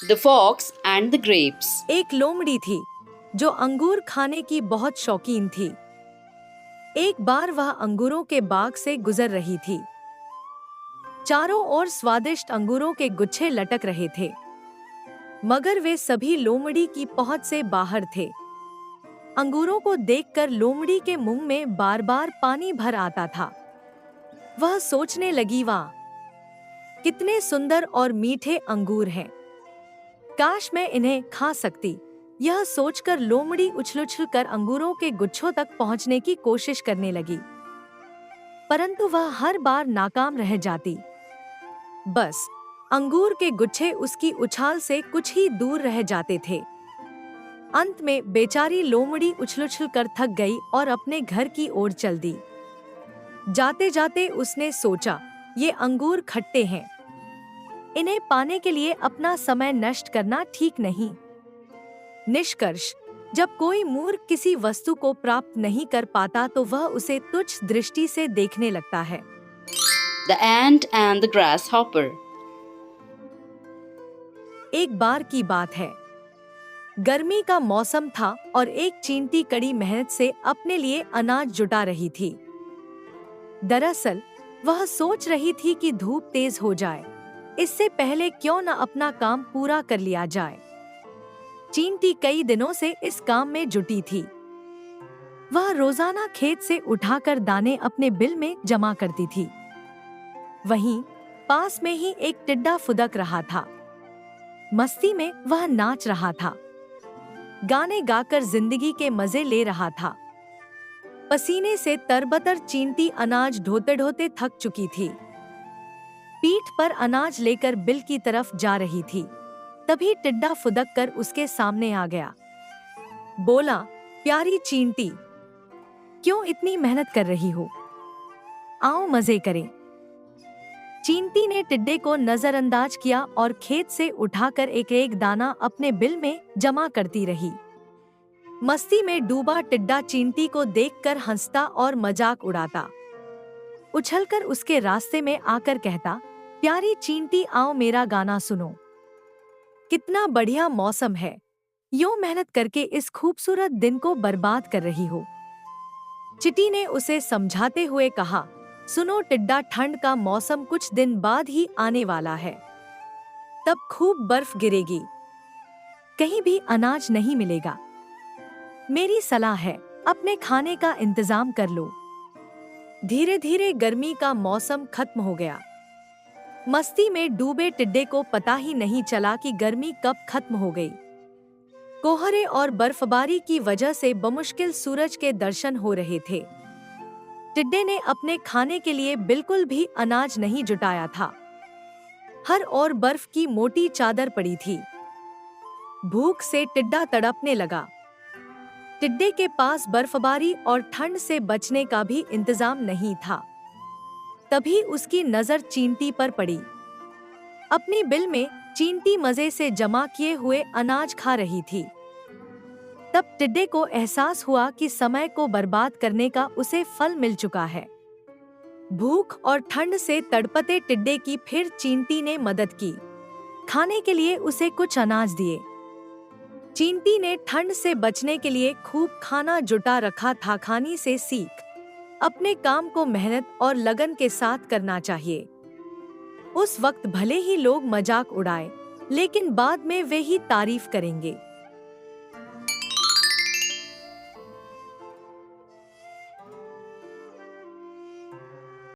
The Fox and the Grapes. एक लोमड़ी थी जो अंगूर खाने की बहुत शौकीन थी। एक बार वह अंगूरों के बाग से गुजर रही थी। चारों ओर स्वादिष्ट अंगूरों के गुच्छे लटक रहे थे, मगर वे सभी लोमड़ी की पहुंच से बाहर थे। अंगूरों को देखकर लोमड़ी के मुंह में बार बार पानी भर आता था। वह सोचने लगी, वाह, कितने सुंदर और मीठे अंगूर हैं। काश मैं इन्हें खा सकती। यह सोचकर लोमड़ी उछल-उछल कर अंगूरों के गुच्छों तक पहुंचने की कोशिश करने लगी, परंतु वह हर बार नाकाम रह जाती। बस अंगूर के गुच्छे उसकी उछाल से कुछ ही दूर रह जाते थे। अंत में बेचारी लोमड़ी उछल-उछल कर थक गई और अपने घर की ओर चल दी। जाते जाते उसने सोचा, ये अंगूर खट्टे हैं, इन्हें पाने के लिए अपना समय नष्ट करना ठीक नहीं। निष्कर्ष, जब कोई मूर्ख किसी वस्तु को प्राप्त नहीं कर पाता तो वह उसे तुच्छ दृष्टि से देखने लगता है। The Ant and the Grasshopper. एक बार की बात है, गर्मी का मौसम था और एक चींटी कड़ी मेहनत से अपने लिए अनाज जुटा रही थी। दरअसल वह सोच रही थी कि धूप तेज हो जाए, इससे पहले क्यों न अपना काम पूरा कर लिया जाए। चींटी कई दिनों से इस काम में जुटी थी। वह रोजाना खेत से उठाकर दाने अपने बिल में जमा करती थी। वहीं पास में ही एक टिड्डा फुदक रहा था। मस्ती में वह नाच रहा था, गाने गाकर जिंदगी के मजे ले रहा था। पसीने से तरबतर चींटी अनाज ढोते ढोते थक चुकी थी। पीठ पर अनाज लेकर बिल की तरफ जा रही थी। तभी टिड्डा फुदक कर उसके सामने आ गया। बोला, प्यारी चींटी, क्यों इतनी मेहनत कर रही हो? आओ मजे करें। चींटी ने टिड्डे को नजरअंदाज किया और खेत से उठाकर एक एक दाना अपने बिल में जमा करती रही। मस्ती में डूबा टिड्डा चींटी को देखकर हंसता और मजाक उड़ाता। उछलकर उसके रास्ते में आकर कहता, प्यारी चींटी, आओ मेरा गाना सुनो। कितना बढ़िया मौसम है, यूं मेहनत करके इस खूबसूरत दिन को बर्बाद कर रही हो। चींटी ने उसे समझाते हुए कहा, सुनो टिड्डा, ठंड का मौसम कुछ दिन बाद ही आने वाला है। तब खूब बर्फ गिरेगी, कहीं भी अनाज नहीं मिलेगा। मेरी सलाह है, अपने खाने का इंतजाम कर लो। धीरे धीरे गर्मी का मौसम खत्म हो गया। मस्ती में डूबे टिड्डे को पता ही नहीं चला कि गर्मी कब खत्म हो गई। कोहरे और बर्फबारी की वजह से बमुश्किल सूरज के दर्शन हो रहे थे। टिड्डे ने अपने खाने के लिए बिल्कुल भी अनाज नहीं जुटाया था। हर ओर बर्फ की मोटी चादर पड़ी थी। भूख से टिड्डा तड़पने लगा। टिड्डे के पास बर्फबारी और ठंड से बचने का भी इंतजाम नहीं था। तभी उसकी नजर चींटी पर पड़ी। अपनी बिल में चींटी मजे से जमा किए हुए अनाज खा रही थी। तब टिड्डे को एहसास हुआ कि समय को बर्बाद करने का उसे फल मिल चुका है। भूख और ठंड से तड़पते टिड्डे की फिर चींटी ने मदद की। खाने के लिए उसे कुछ अनाज दिए। चींटी ने ठंड से बचने के लिए खूब खाना जुटा रखा था। खाने से सीख, अपने काम को मेहनत और लगन के साथ करना चाहिए। उस वक्त भले ही लोग मजाक उड़ाए, लेकिन बाद में वे ही तारीफ करेंगे।